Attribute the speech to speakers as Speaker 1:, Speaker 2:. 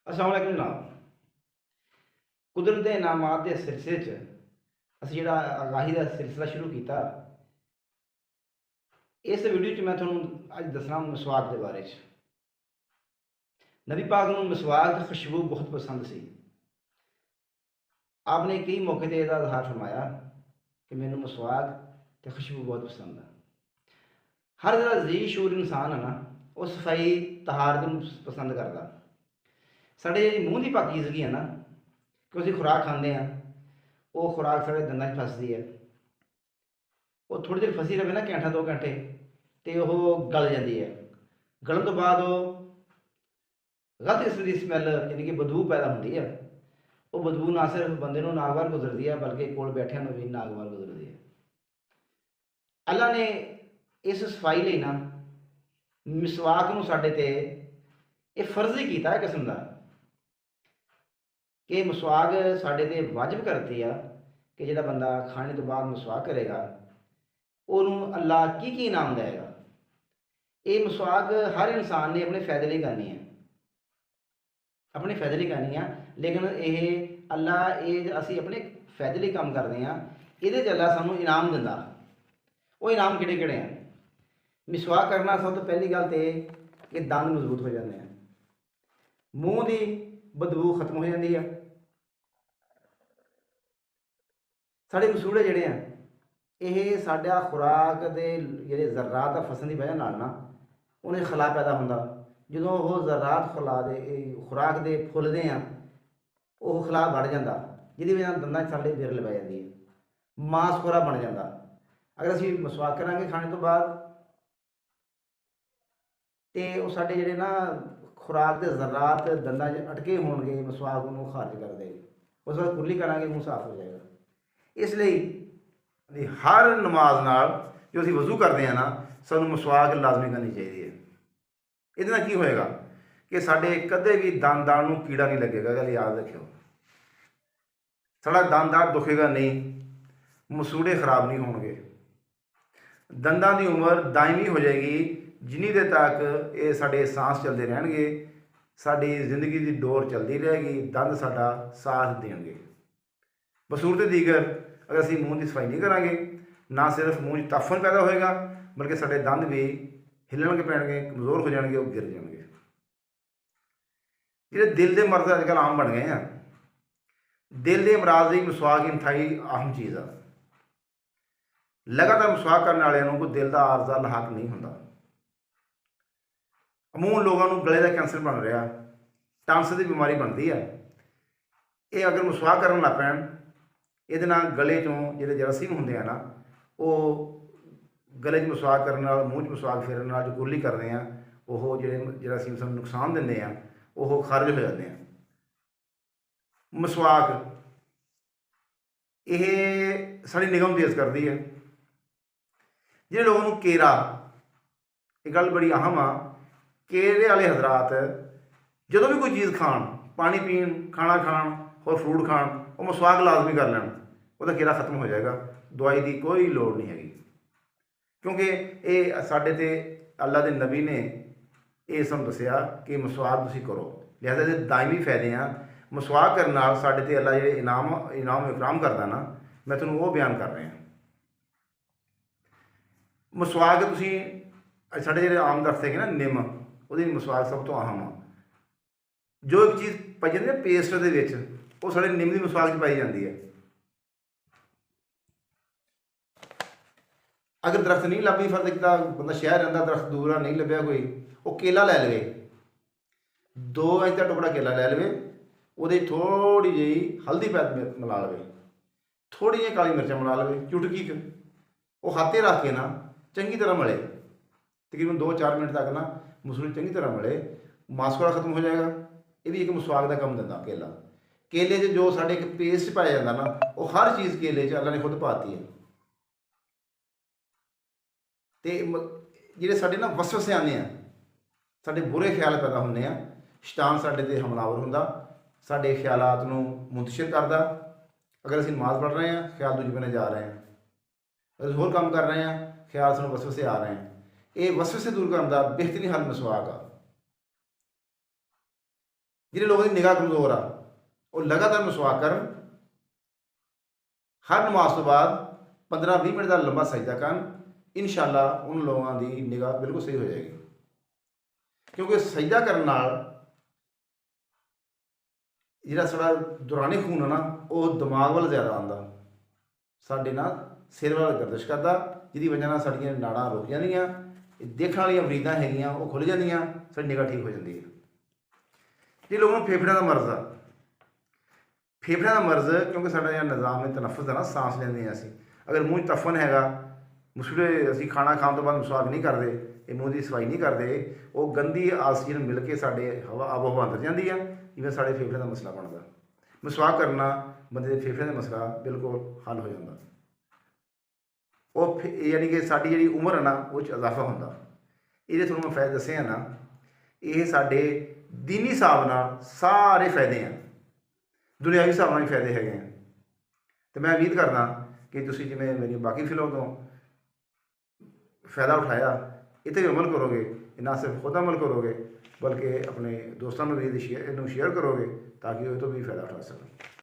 Speaker 1: अस्सलाम वालेकुम जनाब। कुदरत दे इनामात दे सिलसिले च असीं जेह्ड़ा आगाही दा सिलसिला शुरू कीता, इस वीडियो च मैं तुहानूं अज दस्सना मसवाक दे बारे च। नबी पाक नूं मसवाक दी खुशबू बहुत पसंद सी। आपने कई मौके ते इहदा इज़हार फरमाया कि मैनूं मसवाक ते खुशबू बहुत पसंद है। हर जेह्ड़ा जी शूर इंसान है ना, वो सफाई तहारत नूं पसंद करदा। साढ़े ਜਿਹੜੀ ਮੂੰਹ ਦੀ ਪਾਕੀਜ਼ਗੀ ਹੈ ਨਾ, ਕਿ ਅਸੀਂ ਖੁਰਾਕ ਖਾਂਦੇ ਹਾਂ, ਉਹ ਖੁਰਾਕ ਸਾਡੇ ਦੰਦਾਂ 'ਚ ਫਸਦੀ ਹੈ। ਉਹ ਥੋੜ੍ਹੀ ਦੇਰ ਫਸੀ ਰਹੇ ਨਾ, ਘੰਟਾ 2 ਘੰਟੇ, ਅਤੇ ਉਹ ਗਲ ਜਾਂਦੀ ਹੈ। ਗਲਣ ਤੋਂ ਬਾਅਦ ਉਹ ਗਲਤ ਕਿਸਮ ਦੀ ਸਮੈਲ ਯਾਨੀ ਕਿ ਬਦਬੂ ਪੈਦਾ ਹੁੰਦੀ ਹੈ। ਉਹ ਬਦਬੂ ਨਾ ਸਿਰਫ ਬੰਦੇ ਨੂੰ ਨਾਗਵਾਰ ਗੁਜ਼ਰਦੀ ਹੈ, ਬਲਕਿ ਕੋਲ ਬੈਠਿਆਂ ਨੂੰ ਵੀ ਨਾਗਵਾਰ ਗੁਜ਼ਰਦੀ ਹੈ। ਅੱਲਾ ਨੇ ਇਸ ਸਫਾਈ ਲਈ ਨਾ ਮਿਸਵਾਕ ਨੂੰ ਸਾਡੇ 'ਤੇ ਇਹ ਫਰਜ਼ ਹੀ ਕੀਤਾ ਹੈ ਕਿਸਮ ਦਾ, ਕਿ ਮਸਵਾਕ ਸਾਡੇ 'ਤੇ ਵਾਜਬ ਕਰਤੀ ਆ ਕਿ ਜਿਹੜਾ ਬੰਦਾ ਖਾਣੇ ਤੋਂ ਬਾਅਦ ਮਸਵਾਕ ਕਰੇਗਾ, ਉਹਨੂੰ ਅੱਲਾ ਕੀ ਕੀ ਇਨਾਮ ਦੇਵੇਗਾ। ਇਹ ਮਸਵਾਕ ਹਰ ਇਨਸਾਨ ਨੇ ਆਪਣੇ ਫਾਇਦੇ ਲਈ ਕਰਨੀ ਹੈ, ਆਪਣੇ ਫਾਇਦੇ ਲਈ ਕਰਨੀ ਆ। ਲੇਕਿਨ ਇਹ ਅੱਲਾ, ਇਹ ਅਸੀਂ ਆਪਣੇ ਫਾਇਦੇ ਲਈ ਕੰਮ ਕਰਦੇ ਹਾਂ, ਇਹਦੇ 'ਚ ਅੱਲਾ ਸਾਨੂੰ ਇਨਾਮ ਦਿੰਦਾ। ਉਹ ਇਨਾਮ ਕਿਹੜੇ ਕਿਹੜੇ ਆ? ਮਿਸਵਾਕ ਕਰਨਾ, ਸਭ ਤੋਂ ਪਹਿਲੀ ਗੱਲ ਤਾਂ ਇਹ ਕਿ ਦੰਦ ਮਜ਼ਬੂਤ ਹੋ ਜਾਂਦੇ ਆ, ਮੂੰਹ ਦੀ ਬਦਬੂ ਖਤਮ ਹੋ ਜਾਂਦੀ ਆ। ਸਾਡੇ ਮਸੂੜੇ ਜਿਹੜੇ ਆ, ਇਹ ਸਾਡਾ ਖੁਰਾਕ ਦੇ ਜਿਹੜੇ ਜ਼ਰਾਤ ਦਾ ਫਸਣ ਦੀ ਵਜ੍ਹਾ ਨਾਲ ਨਾ, ਉਹਨੇ ਖਲਾ ਪੈਦਾ ਹੁੰਦਾ। ਜਦੋਂ ਉਹ ਜ਼ਰਾਤ ਖੁਰਾਕ ਦੇ ਫੁੱਲਦੇ ਆ, ਉਹ ਖਲਾ ਵੱਧ ਜਾਂਦਾ, ਜਿਹਦੀ ਵਜ੍ਹਾ ਨਾਲ ਦੰਦਾਂ 'ਚ ਸਾਡੇ ਵਿਰਲ ਪੈ ਜਾਂਦੀ ਹੈ, ਮਾਸ ਖੋਰਾ ਬਣ ਜਾਂਦਾ। ਅਗਰ ਅਸੀਂ ਮਸਵਾਕ ਕਰਾਂਗੇ ਖਾਣੇ ਤੋਂ ਬਾਅਦ, ਅਤੇ ਉਹ ਸਾਡੇ ਜਿਹੜੇ ਨਾ ਖੁਰਾਕ ਦੇ ਜ਼ਰਾਤ ਦੰਦਾਂ 'ਚ ਅਟਕੇ ਹੋਣਗੇ, ਮਸਵਾਕ ਉਹਨੂੰ ਖਾਰਜ ਕਰ ਦੇਗੀ। ਉਸ ਤੋਂ ਬਾਅਦ ਕੁਰਲੀ ਕਰਾਂਗੇ, ਮੂੰਹ ਸਾਫ਼ ਹੋ ਜਾਏਗਾ। ਇਸ ਲਈ ਹਰ ਨਮਾਜ਼ ਨਾਲ ਜੋ ਅਸੀਂ ਵਜ਼ੂ ਕਰਦੇ ਹਾਂ ਨਾ, ਸਾਨੂੰ ਮਸਵਾਕ ਲਾਜ਼ਮੀ ਕਰਨੀ ਚਾਹੀਦੀ ਹੈ। ਇਹਦੇ ਨਾਲ ਕੀ ਹੋਏਗਾ ਕਿ ਸਾਡੇ ਕਦੇ ਵੀ ਦੰਦਾਂ ਨੂੰ ਕੀੜਾ ਨਹੀਂ ਲੱਗੇਗਾ। ਗੱਲ ਯਾਦ ਰੱਖਿਓ, ਸਾਡਾ ਦੰਦਾਂ ਦੁਖੇਗਾ ਨਹੀਂ, ਮਸੂੜੇ ਖਰਾਬ ਨਹੀਂ ਹੋਣਗੇ, ਦੰਦਾਂ ਦੀ ਉਮਰ ਦਾਇਮੀ ਹੋ ਜਾਏਗੀ। ਜਿੰਨੀ ਦੇਰ ਤੱਕ ਇਹ ਸਾਡੇ ਸਾਂਸ ਚੱਲਦੇ ਰਹਿਣਗੇ, ਸਾਡੀ ਜ਼ਿੰਦਗੀ ਦੀ ਡੋਰ ਚੱਲਦੀ ਰਹੇਗੀ, ਦੰਦ ਸਾਡਾ ਸਾਥ ਦੇਣਗੇ। ਬਸੂਰਤ ਦੀਗਰ, ਅਗਰ ਅਸੀਂ ਮੂੰਹ ਦੀ ਸਫਾਈ ਨਹੀਂ ਕਰਾਂਗੇ, ਨਾ ਸਿਰਫ ਮੂੰਹ 'ਚ ਤਾਫਨ ਪੈਦਾ ਹੋਏਗਾ, ਬਲਕਿ ਸਾਡੇ ਦੰਦ ਵੀ ਹਿੱਲਣਗੇ ਪੈਣਗੇ, ਕਮਜ਼ੋਰ ਹੋ ਜਾਣਗੇ, ਉਹ ਗਿਰ ਜਾਣਗੇ। ਜਿਹੜੇ ਦਿਲ ਦੇ ਮਰਜ਼ ਅੱਜ ਕੱਲ੍ਹ ਆਮ ਬਣ ਗਏ ਆ, ਦਿਲ ਦੇ ਅਮਰਾਜ਼ ਲਈ ਮਸਵਾਕ ਇੰਤਹਾਈ ਅਹਿਮ ਚੀਜ਼ ਆ। ਲਗਾਤਾਰ ਮਸਵਾਕ ਕਰਨ ਵਾਲਿਆਂ ਨੂੰ ਕੋਈ ਦਿਲ ਦਾ ਆਰਜ਼ਾ ਲਾਹਕ ਨਹੀਂ ਹੁੰਦਾ। ਅਮੂਮਨ ਲੋਕਾਂ ਨੂੰ ਗਲੇ ਦਾ ਕੈਂਸਰ ਬਣ ਰਿਹਾ, ਟਾਂਸ ਦੀ ਬਿਮਾਰੀ ਬਣਦੀ ਹੈ। ਇਹ ਅਗਰ ਮਸਵਾਕ ਕਰਨ ਲੱਗ ਪੈਣ, ਇਹਦੇ ਨਾਲ ਗਲੇ 'ਚੋਂ ਜਿਹੜੇ ਜਰਾਸੀਮ ਹੁੰਦੇ ਆ ਨਾ, ਉਹ ਗਲੇ 'ਚ ਮਸਵਾਕ ਕਰਨ ਨਾਲ, ਮੂੰਹ 'ਚ ਮਸਵਾਕ ਫੇਰਨ ਨਾਲ ਜੋ ਕੁਰਲੀ ਕਰਦੇ ਆ, ਉਹ ਜਿਹੜੇ ਜਰਾਸੀਮ ਸਾਨੂੰ ਨੁਕਸਾਨ ਦਿੰਦੇ ਆ, ਉਹ ਖਾਰਜ ਹੋ ਜਾਂਦੇ ਆ। ਮਸਵਾਕ ਇਹ ਸਾਡੀ ਨਿਗਮ ਤੇਜ਼ ਕਰਦੀ ਹੈ। ਜਿਹੜੇ ਲੋਕਾਂ ਨੂੰ ਕੇਰਾ, ਇਹ ਗੱਲ ਬੜੀ ਅਹਿਮ ਆ, ਕੇਰੇ ਵਾਲੇ ਹਜ਼ਰਾਤ ਜਦੋਂ ਵੀ ਕੋਈ ਚੀਜ਼ ਖਾਣ, ਪਾਣੀ ਪੀਣ, ਖਾਣਾ ਖਾਣ, ਹੋਰ ਫਰੂਟ ਖਾਣ, ਉਹ ਮਸਵਾਕ ਲਾਜ਼ਮੀ ਕਰ ਲੈਣ, ਉਹਦਾ ਕੇਰਾ ਖਤਮ ਹੋ ਜਾਏਗਾ। ਦਵਾਈ ਦੀ ਕੋਈ ਲੋੜ ਨਹੀਂ ਹੈਗੀ, ਕਿਉਂਕਿ ਇਹ ਸਾਡੇ 'ਤੇ ਅੱਲਾ ਦੇ ਨਬੀ ਨੇ ਇਹ ਸਾਨੂੰ ਦੱਸਿਆ ਕਿ ਮਸਵਾਕ ਤੁਸੀਂ ਕਰੋ। ਲਿਹਾਜ਼ਾ ਇਹਦੇ ਦਾਇਮੀ ਫਾਇਦੇ ਆ। ਮਸਵਾਕ ਕਰਨ ਨਾਲ ਸਾਡੇ 'ਤੇ ਅੱਲਾ ਜਿਹੜੇ ਇਨਾਮ ਇਕਰਾਮ ਕਰਦਾ ਨਾ, ਮੈਂ ਤੁਹਾਨੂੰ ਉਹ ਬਿਆਨ ਕਰ ਰਿਹਾ। ਮਸਵਾਕ ਤੁਸੀਂ ਸਾਡੇ ਜਿਹੜੇ ਆਮ ਦਰਖਤ ਹੈਗੇ ਨਾ, ਨਿੰਮ, ਉਹਦੀ ਮਸਵਾਕ ਸਭ ਤੋਂ ਅਹਿਮ ਆ। ਜੋ ਇੱਕ ਚੀਜ਼ ਪਾਈ ਜਾਂਦੀ ਹੈ ਪੇਸਟ ਦੇ ਵਿੱਚ, ਉਹ ਸਾਡੇ ਨਿੰਮ ਦੀ ਮਸਵਾਕ 'ਚ ਪਾਈ ਜਾਂਦੀ ਹੈ। ਅਗਰ ਦਰਖਤ ਨਹੀਂ ਲੱਭੀ, ਫਰਜ਼ ਕੀਤਾ ਬੰਦਾ ਸ਼ਹਿਰ ਰਹਿੰਦਾ, ਦਰਖਤ ਦੂਰ ਆ, ਨਹੀਂ ਲੱਭਿਆ ਕੋਈ, ਉਹ ਕੇਲਾ ਲੈ ਲਵੇ, 2 ਇੰਚ ਦਾ ਟੁਕੜਾ ਕੇਲਾ ਲੈ ਲਵੇ, ਉਹਦੇ ਥੋੜ੍ਹੀ ਜਿਹੀ ਹਲਦੀ ਮਿਲਾ ਲਵੇ, ਥੋੜ੍ਹੀ ਜਿਹੀ ਕਾਲੀ ਮਿਰਚਾਂ ਮਿਲਾ ਲਵੇ, ਚੁਟਕੀ ਕੁ, ਉਹ ਹੱਥ 'ਤੇ ਰੱਖ ਕੇ ਨਾ ਚੰਗੀ ਤਰ੍ਹਾਂ ਮਲੇ, ਤਕਰੀਬਨ 2-4 ਮਿੰਟ ਤੱਕ ਨਾ ਮਸੂੜੇ ਚੰਗੀ ਤਰ੍ਹਾਂ ਮਲੇ, ਮਾਸਕੋੜਾ ਖਤਮ ਹੋ ਜਾਏਗਾ। ਇਹ ਵੀ ਇੱਕ ਮਸਵਾਕ ਦਾ ਕੰਮ ਦਿੰਦਾ ਕੇਲਾ। ਕੇਲੇ 'ਚ ਜੋ ਸਾਡੇ ਇੱਕ ਪੇਸਟ ਪਾਇਆ ਜਾਂਦਾ ਨਾ, ਉਹ ਹਰ ਚੀਜ਼ ਕੇਲੇ 'ਚ ਅੱਲਾ ਨੇ ਖੁਦ ਪਾਤੀ ਹੈ। ਅਤੇ ਜਿਹੜੇ ਸਾਡੇ ਨਾ ਵਸਵਸੇ ਆਉਂਦੇ ਆ, ਸਾਡੇ ਬੁਰੇ ਖਿਆਲ ਪੈਦਾ ਹੁੰਦੇ ਆ, ਸ਼ੈਤਾਨ ਸਾਡੇ 'ਤੇ ਹਮਲਾਵਰ ਹੁੰਦਾ, ਸਾਡੇ ਖਿਆਲਾਤ ਨੂੰ ਮੁੰਤਸ਼ਿਰ ਕਰਦਾ। ਅਗਰ ਅਸੀਂ ਨਮਾਜ਼ ਪੜ੍ਹ ਰਹੇ ਹਾਂ, ਖਿਆਲ ਦੂਜੇ ਬੰਨੇ ਜਾ ਰਹੇ ਹਾਂ, ਅਗਰ ਹੋਰ ਕੰਮ ਕਰ ਰਹੇ ਹਾਂ, ਖਿਆਲ ਸਾਨੂੰ ਵਸਵਸੇ ਆ ਰਹੇ ਹਨ। ਇਹ ਵਸਵਸੇ ਦੂਰ ਕਰਨ ਦਾ ਬਿਹਤਰੀਨ ਹੱਲ ਮਸਵਾਕ ਆ। ਜਿਹੜੇ ਲੋਕਾਂ ਦੀ ਨਿਗਾਹ ਕਮਜ਼ੋਰ ਆ ਉਹ ਲਗਾਤਾਰ ਮਿਸਵਾਕ ਕਰਨ। ਹਰ ਨਮਾਜ਼ ਤੋਂ ਬਾਅਦ 15-20 ਮਿੰਟ ਦਾ ਲੰਬਾ ਸਜਦਾ ਕਰਨ। ਇਨਸ਼ਾਅੱਲਾ ਉਨ ਲੋਕਾਂ ਦੀ ਨਿਗਾਹ ਬਿਲਕੁਲ ਸਹੀ ਹੋ ਜਾਏਗੀ, ਕਿਉਂਕਿ ਸਜਦਾ ਕਰਨ ਨਾਲ ਜਿਹੜਾ ਸਾਡਾ ਦੌਰਾਨੀ ਖੂਨ ਹੈ ਨਾ ਉਹ ਦਿਮਾਗ ਵੱਲ ਜ਼ਿਆਦਾ ਆਉਂਦਾ, ਸਾਡੇ ਨਾਲ ਸਿਰ ਵੱਲ ਗਰਦਿਸ਼ ਕਰਦਾ, ਜਿਹਦੀ ਵਜ੍ਹਾ ਨਾਲ ਸਾਡੀਆਂ ਨਾੜਾਂ ਰੁਕ ਜਾਂਦੀਆਂ, ਦੇਖਣ ਵਾਲੀਆਂ ਮਰੀਜ਼ਾਂ ਹੈਗੀਆਂ ਉਹ ਖੁੱਲ੍ਹ ਜਾਂਦੀਆਂ, ਸਾਡੀ ਨਿਗਾਹ ਠੀਕ ਹੋ ਜਾਂਦੀ ਹੈ। ਜੇ ਲੋਕਾਂ ਨੂੰ ਫੇਫੜਿਆਂ ਦਾ ਮਰਜ਼ ਆ, ਫੇਫੜਿਆਂ ਦਾ ਮਰਜ਼ ਕਿਉਂਕਿ ਸਾਡਾ ਜਿਹੜਾ ਨਿਜ਼ਾਮ ਹੈ ਤਨਫਸ ਦਾ ਨਾ, ਸਾਂਸ ਲੈਂਦੇ ਹਾਂ ਅਸੀਂ, ਅਗਰ ਮੂੰਹ 'ਚ ਤਫਨ ਹੈਗਾ, ਮੁਸਲੇ ਅਸੀਂ ਖਾਣਾ ਖਾਣ ਤੋਂ ਬਾਅਦ ਮਿਸਵਾਕ ਨਹੀਂ ਕਰਦੇ, ਇਹ ਮੂੰਹ ਦੀ ਸਫਾਈ ਨਹੀਂ ਕਰਦੇ, ਉਹ ਗੰਦੀ ਆਕਸੀਜਨ ਮਿਲ ਕੇ ਸਾਡੇ ਆਬੋ ਹਵਾ ਅੰਦਰ ਜਾਂਦੀ ਆ, ਜਿਵੇਂ ਸਾਡੇ ਫੇਫੜਿਆਂ ਦਾ ਮਸਲਾ ਬਣਦਾ। ਮਿਸਵਾਕ ਕਰਨਾ ਬੰਦੇ ਦੇ ਫੇਫੜਿਆਂ ਦਾ ਮਸਲਾ ਬਿਲਕੁਲ ਹੱਲ ਹੋ ਜਾਂਦਾ। ਉਹ ਯਾਨੀ ਕਿ ਸਾਡੀ ਜਿਹੜੀ ਉਮਰ ਹੈ ਨਾ ਉਹ 'ਚ ਇਜ਼ਾਫਾ ਹੁੰਦਾ। ਇਹਦੇ ਤੁਹਾਨੂੰ ਮੈਂ ਫਾਇਦੇ ਦੱਸੇ ਆ ਨਾ, ਇਹ ਸਾਡੇ ਦੀਨੀ ਹਿਸਾਬ ਨਾਲ ਸਾਰੇ ਫਾਇਦੇ ਆ, ਦੁਨਿਆਵੀ ਹਿਸਾਬ ਨਾਲ ਵੀ ਫਾਇਦੇ ਹੈਗੇ ਆ। ਅਤੇ ਮੈਂ ਉਮੀਦ ਕਰਦਾ ਕਿ ਤੁਸੀਂ ਜਿਵੇਂ ਮੇਰੀ ਬਾਕੀ ਫਿਲਮ ਤੋਂ ਫਾਇਦਾ ਉਠਾਇਆ, ਇਹ 'ਤੇ ਵੀ ਅਮਲ ਕਰੋਗੇ। ਨਾ ਸਿਰਫ ਖੁਦ ਅਮਲ ਕਰੋਗੇ ਬਲਕਿ ਆਪਣੇ ਦੋਸਤਾਂ ਨੂੰ ਵੀ ਇਹਨੂੰ ਸ਼ੇਅਰ ਕਰੋਗੇ ਤਾਂ ਕਿ ਉਹ ਤੋਂ ਵੀ ਫਾਇਦਾ ਉਠਾ ਸਕਣ।